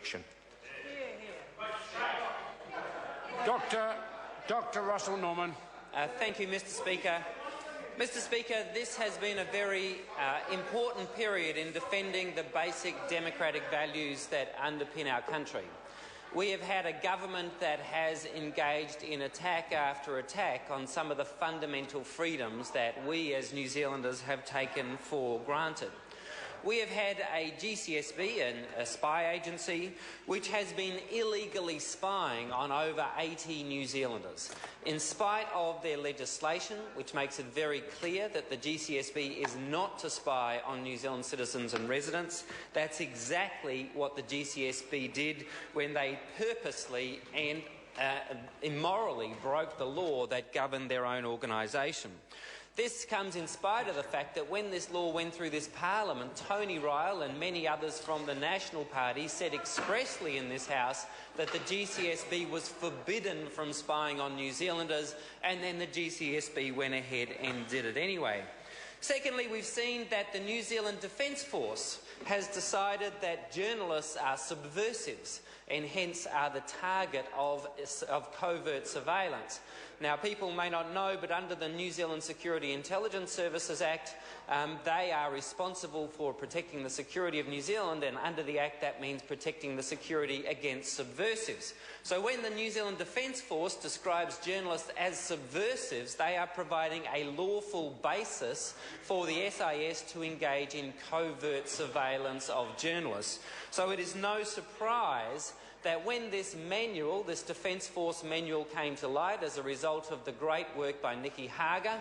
election. Dr. Russell Norman. Thank you, Mr Speaker. Mr Speaker, this has been a very important period in defending the basic democratic values that underpin our country. We have had a government that has engaged in attack after attack on some of the fundamental freedoms that we as New Zealanders have taken for granted. We have had a GCSB, a spy agency, which has been illegally spying on over 80 New Zealanders. In spite of their legislation, which makes it very clear that the GCSB is not to spy on New Zealand citizens and residents, that's exactly what the GCSB did when they purposely and immorally broke the law that governed their own organisation. This comes in spite of the fact that when this law went through this parliament, Tony Ryle and many others from the National Party said expressly in this House that the GCSB was forbidden from spying on New Zealanders, and then the GCSB went ahead and did it anyway. Secondly, we've seen that the New Zealand Defence Force has decided that journalists are subversives and hence are the target of covert surveillance. Now, people may not know, but under the New Zealand Security Intelligence Services Act, they are responsible for protecting the security of New Zealand, and under the Act that means protecting the security against subversives. So when the New Zealand Defence Force describes journalists as subversives, they are providing a lawful basis for the SIS to engage in covert surveillance of journalists. So it is no surprise that when this manual, this Defence Force manual, came to light as a result of the great work by Nikki Hager,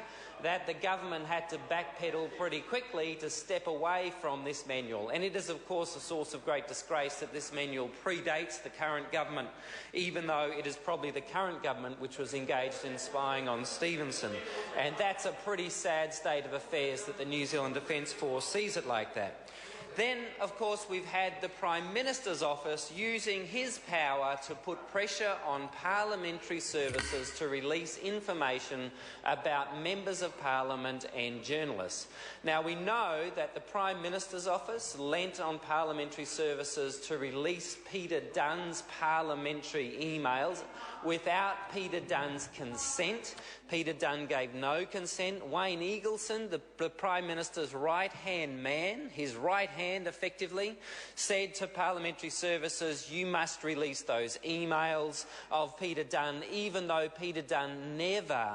that the government had to backpedal pretty quickly to step away from this manual. And it is, of course, a source of great disgrace that this manual predates the current government, even though it is probably the current government which was engaged in spying on Stevenson. And that's a pretty sad state of affairs that the New Zealand Defence Force sees it like that. Then, of course, we've had the Prime Minister's office using his power to put pressure on parliamentary services to release information about members of Parliament and journalists. Now, we know that the Prime Minister's office lent on parliamentary services to release Peter Dunn's parliamentary emails without Peter Dunn's consent. Peter Dunn gave no consent. Wayne Eagleson, the Prime Minister's right-hand man, his right hand effectively, said to parliamentary services, you must release those emails of Peter Dunn, even though Peter Dunn never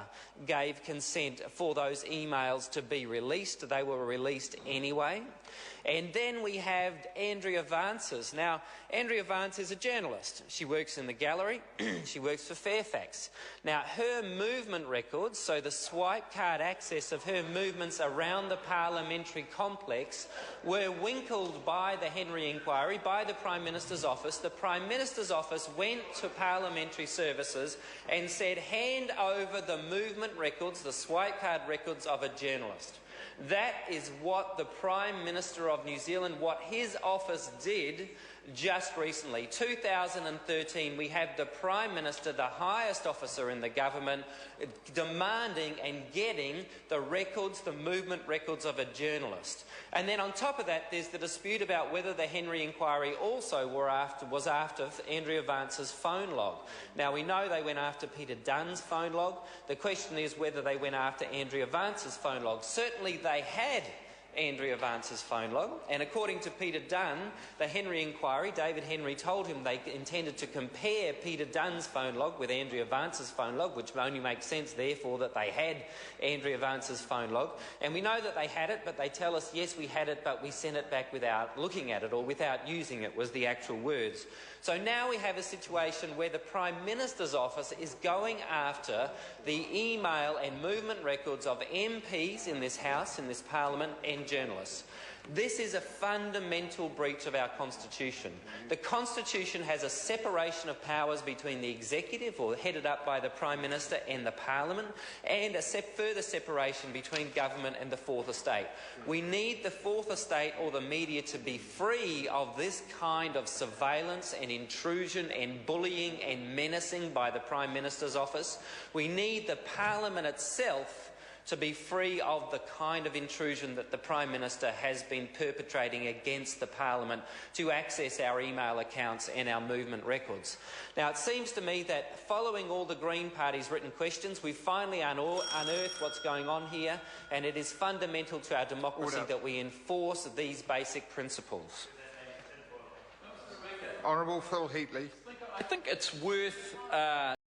gave consent for those emails to be released. They were released anyway. And then we have Andrea Vances. Now, Andrea Vance is a journalist. She works in the gallery. She works for Fairfax. Now, her movement records, so the swipe card access of her movements around the parliamentary complex, were winkled by the Henry inquiry, by the Prime Minister's office. The Prime Minister's office went to parliamentary services and said, hand over the movement records, the swipe card records of a journalist. That is what the Prime Minister of New Zealand, what his office did just recently. 2013, we have the Prime Minister, the highest officer in the government, demanding and getting the records, the movement records of a journalist. And then on top of that, there's the dispute about whether the Henry inquiry also was after Andrea Vance's phone log. Now, we know they went after Peter Dunn's phone log. The question is whether they went after Andrea Vance's phone log. Certainly they had Andrea Vance's phone log, and according to Peter Dunn, the Henry inquiry, David Henry told him they intended to compare Peter Dunn's phone log with Andrea Vance's phone log, which only makes sense, therefore, that they had Andrea Vance's phone log. And we know that they had it, but they tell us, yes, we had it, but we sent it back without looking at it, or without using it, was the actual words. So now we have a situation where the Prime Minister's office is going after the email and movement records of MPs in this House, in this Parliament, and journalists. This is a fundamental breach of our Constitution. The Constitution has a separation of powers between the executive, or headed up by the Prime Minister, and the Parliament, and a further separation between government and the Fourth Estate. We need the Fourth Estate or the media to be free of this kind of surveillance and intrusion and bullying and menacing by the Prime Minister's office. We need the Parliament itself to be free of the kind of intrusion that the Prime Minister has been perpetrating against the Parliament to access our email accounts and our movement records. Now, it seems to me that following all the Green Party's written questions, we've finally unearthed what's going on here, and it is fundamental to our democracy that we enforce these basic principles. Honourable Phil Heatley. I think it's worth